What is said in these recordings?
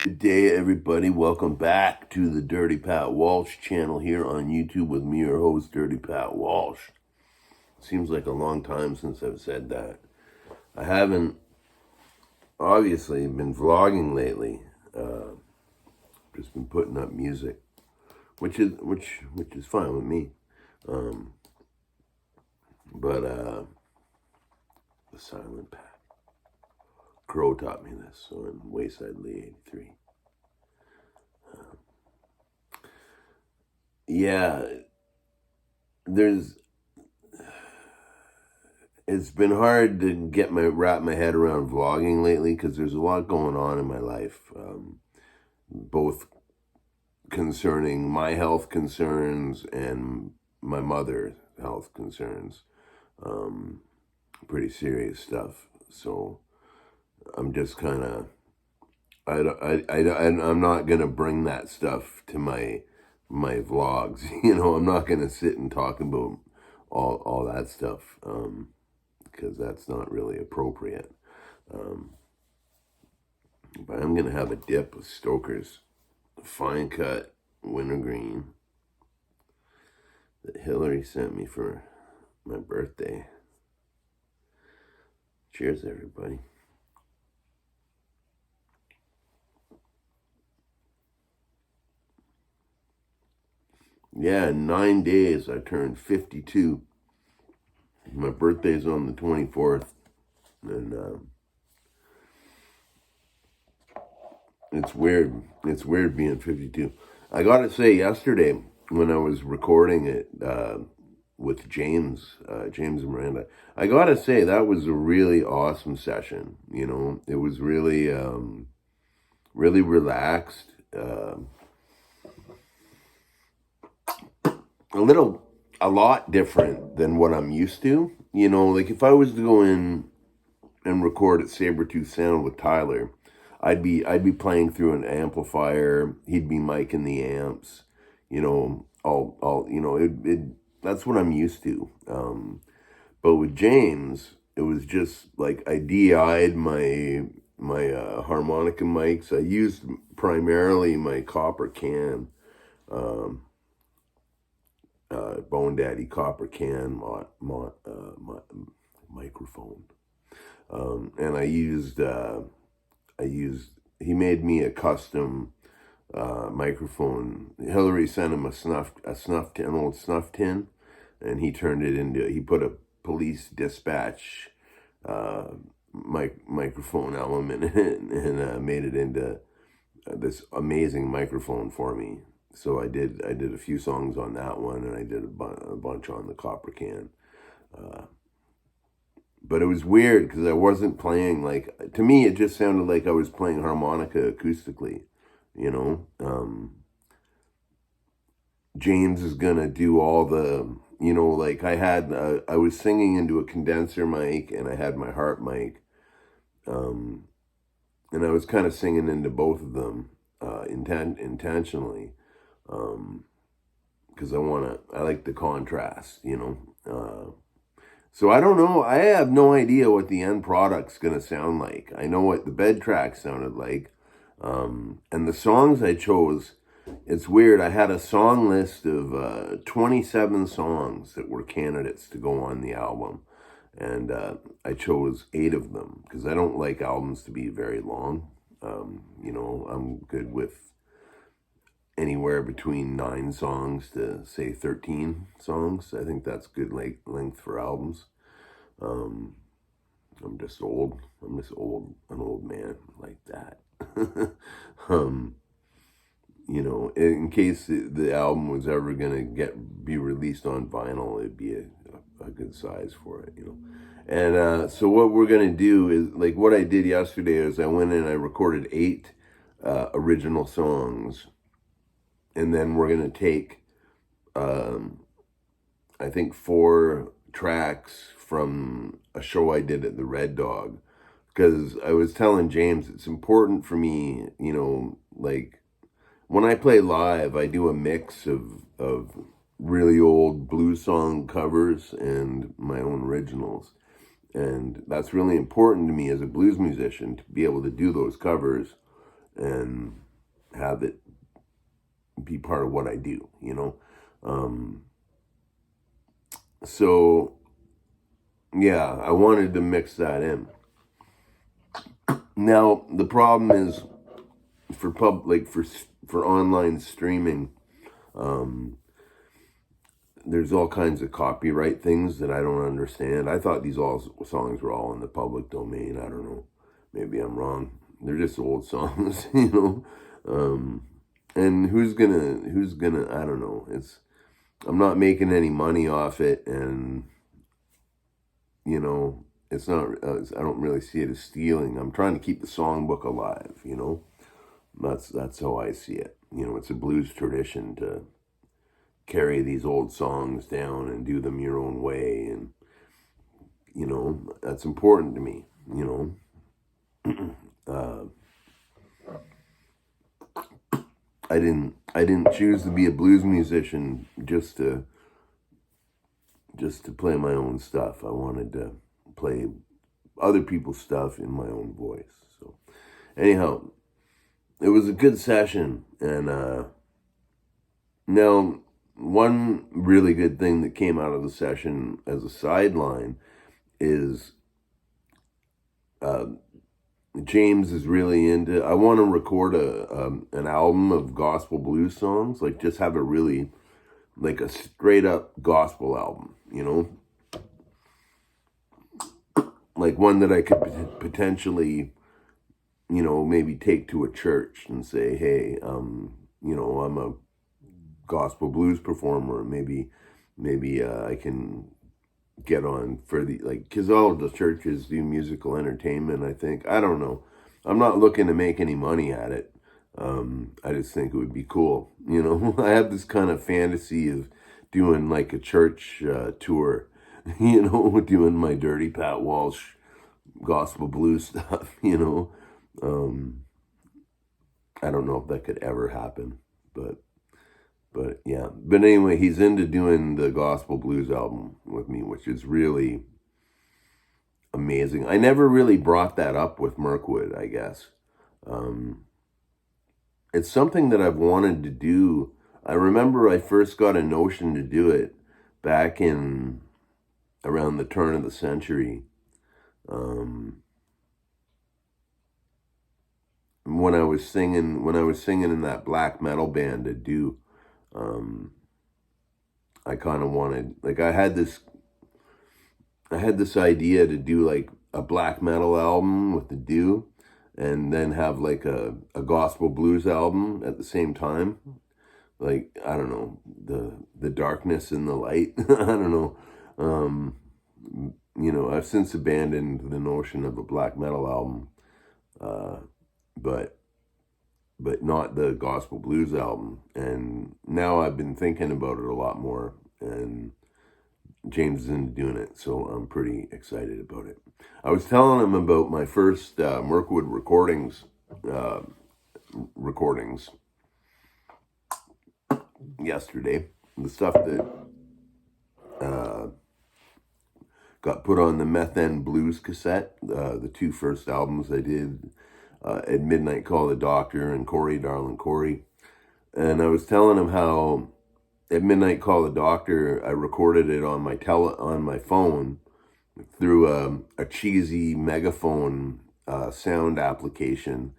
Good day, everybody. Welcome back to the Dirty Pat Walsh channel here on YouTube with me, your host, Dirty Pat Walsh. Seems like a long time since I've said that. I haven't, obviously, been vlogging lately. Just been putting up music, which is fine with me. But the Silent Pat. Crow taught me this on Wayside Lee 83. Yeah, it's been hard to wrap my head around vlogging lately because there's a lot going on in my life, both concerning my health concerns and my mother's health concerns. Pretty serious stuff. So I'm just kind of, I'm not gonna bring that stuff to my vlogs. I'm not gonna sit and talk about all that stuff. Because that's not really appropriate. But I'm going to have a dip of Stoker's Fine Cut Wintergreen that Hillary sent me for my birthday. Cheers, everybody. Yeah, in 9 days I turned 52. My birthday's on the 24th, and it's weird. It's weird being 52. I gotta say, yesterday when I was recording it with James and Miranda, I gotta say that was a really awesome session. It was really, really relaxed. A lot different than what I'm used to. Like if I was to go in and record at Sabretooth Sound with Tyler, I'd be playing through an amplifier. He'd be micing the amps. That's what I'm used to. But with James, it was just like I DI'd my harmonica mics. I used primarily my copper can. Bone Daddy copper can microphone, and he made me a custom microphone. Hillary sent him an old snuff tin, and he put a police dispatch microphone element in it, and made it into this amazing microphone for me. So I did a few songs on that one, and I did a bunch on the copper can. But it was weird because I wasn't playing, like, to me it just sounded like I was playing harmonica acoustically, James is gonna do all the, like I was singing into a condenser mic, and I had my harp mic, and I was kind of singing into both of them intentionally. Because I like the contrast, So I don't know. I have no idea what the end product's going to sound like. I know what the bed track sounded like. And the songs I chose, it's weird. I had a song list of 27 songs that were candidates to go on the album. And I chose 8 of them because I don't like albums to be very long. I'm good with anywhere between 9 songs to say 13 songs. I think that's good length for albums. I'm just old. I'm just an old man like that. In case the album was ever gonna be released on vinyl, it'd be a good size for it, And so what we're gonna do is, like what I did yesterday is I went in and I recorded 8 original songs. And then we're going to take, I think, 4 tracks from a show I did at the Red Dog. Because I was telling James, it's important for me, like, when I play live, I do a mix of really old blues song covers and my own originals. And that's really important to me as a blues musician, to be able to do those covers and have it be part of what I do, you know? So yeah, I wanted to mix that in. Now, the problem is for for online streaming, there's all kinds of copyright things that I don't understand. I thought these all songs were all in the public domain. I don't know. Maybe I'm wrong. They're just old songs, you know. And who's gonna? I don't know. I'm not making any money off it, and you know, it's not. I don't really see it as stealing. I'm trying to keep the songbook alive. You know, that's how I see it. You know, it's a blues tradition to carry these old songs down and do them your own way, and you know, that's important to me. You know, I didn't choose to be a blues musician just to play my own stuff. I wanted to play other people's stuff in my own voice. So anyhow, it was a good session, and now one really good thing that came out of the session as a sideline is James is really into. I want to record an album of gospel blues songs, like just have a really like a straight up gospel album, you know, like one that I could potentially, you know, maybe take to a church and say, hey, you know, I'm a gospel blues performer. Maybe I can get on for the, like, because all of the churches do musical entertainment, I think. I don't know. I'm not looking to make any money at it. I just think it would be cool. You know, I have this kind of fantasy of doing like a church tour, you know, doing my Dirty Pat Walsh gospel blues stuff, you know. I don't know if that could ever happen, but yeah. But anyway, he's into doing the gospel blues album with me, which is really amazing. I never really brought that up with Mirkwood, I guess. It's something that I've wanted to do. I remember I first got a notion to do it back in around the turn of the century. When I was singing in that black metal band at Do, I kind of wanted, like, I had this idea to do like a black metal album with the Do, and then have like a gospel blues album at the same time. Like, I don't know, the darkness and the light. I don't know. You know, I've since abandoned the notion of a black metal album, but not the gospel blues album. And now I've been thinking about it a lot more, and James is into doing it, so I'm pretty excited about it. I was telling him about my first Mirkwood recordings yesterday. The stuff that got put on the Meth Blues cassette, the two first albums I did, At Midnight Call the Doctor and Corey Darling Corey. And I was telling him how At Midnight Call the Doctor, I recorded it on my phone through a cheesy megaphone sound application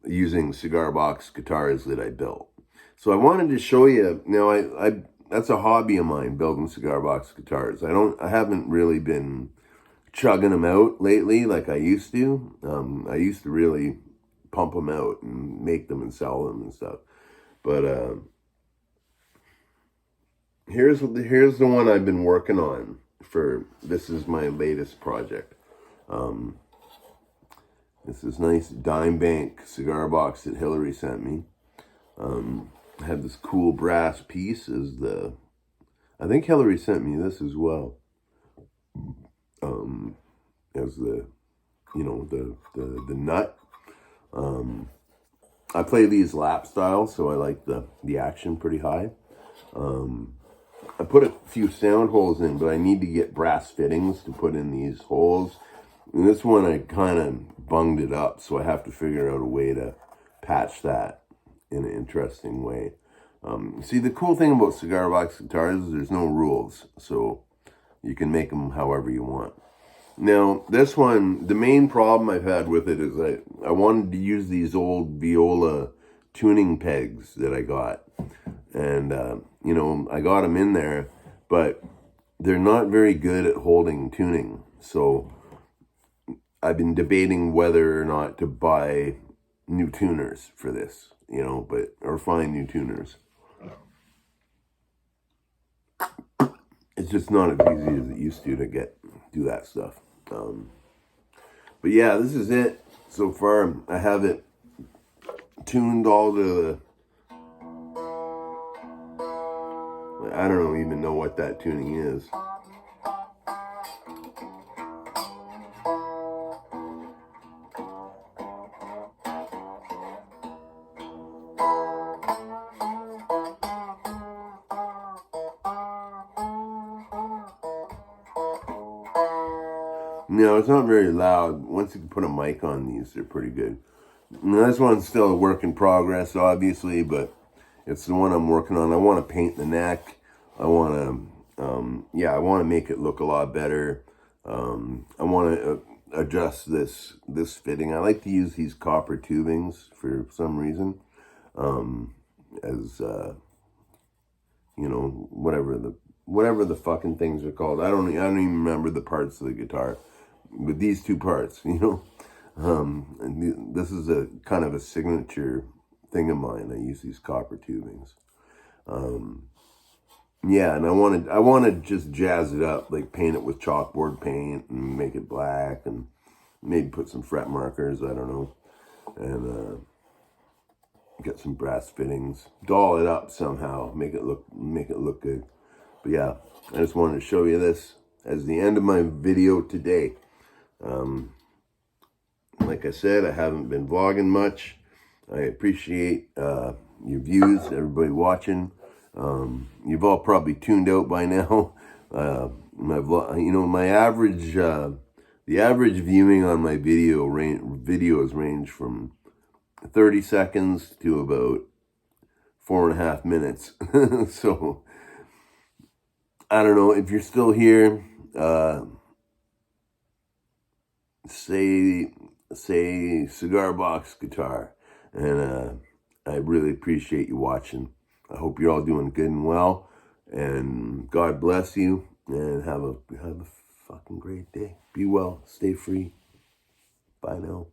using Cigar Box Guitars that I built. So I wanted to show you. Now, I that's a hobby of mine, building Cigar Box Guitars. I haven't really been chugging them out lately like I used to. I used to really pump them out and make them and sell them and stuff. But here's the one I've been working on for. This is my latest project. This is nice dime bank cigar box that Hillary sent me. I had this cool brass piece as the. I think Hillary sent me this as well. As the, you know, the nut. I play these lap style, so I like the action pretty high. I put a few sound holes in, but I need to get brass fittings to put in these holes. And this one I kind of bunged it up, so I have to figure out a way to patch that in an interesting way. See, the cool thing about Cigar Box Guitars is there's no rules, so you can make them however you want. Now, this one, the main problem I've had with it is I wanted to use these old viola tuning pegs that I got. And, you know, I got them in there, but they're not very good at holding tuning. So I've been debating whether or not to buy new tuners for this, you know, or find new tuners. It's just not as easy as it used to do that stuff. But yeah, this is it so far. I have it tuned all to the, I don't even know what that tuning is. No, it's not very loud. Once you can put a mic on these, they're pretty good. Now, this one's still a work in progress, obviously, but it's the one I'm working on. I want to paint the neck. I want to, I want to make it look a lot better. I want to adjust this fitting. I like to use these copper tubings for some reason, as you know, whatever the fucking things are called. I don't even remember the parts of the guitar. With these two parts, you know, and this is a kind of a signature thing of mine. I use these copper tubings. Yeah, and I want to just jazz it up, like paint it with chalkboard paint and make it black, and maybe put some fret markers. I don't know, and get some brass fittings, doll it up somehow, make it look good. But yeah, I just wanted to show you this as the end of my video today. Like I said, I haven't been vlogging much. I appreciate your views, everybody watching. You've all probably tuned out by now. My average, the average viewing on my videos range from 30 seconds to about 4.5 minutes. So I don't know if you're still here. Say Cigar Box Guitar, and I really appreciate you watching. I hope you're all doing good and well, and God bless you, and have a fucking great day. Be well, stay free. Bye now.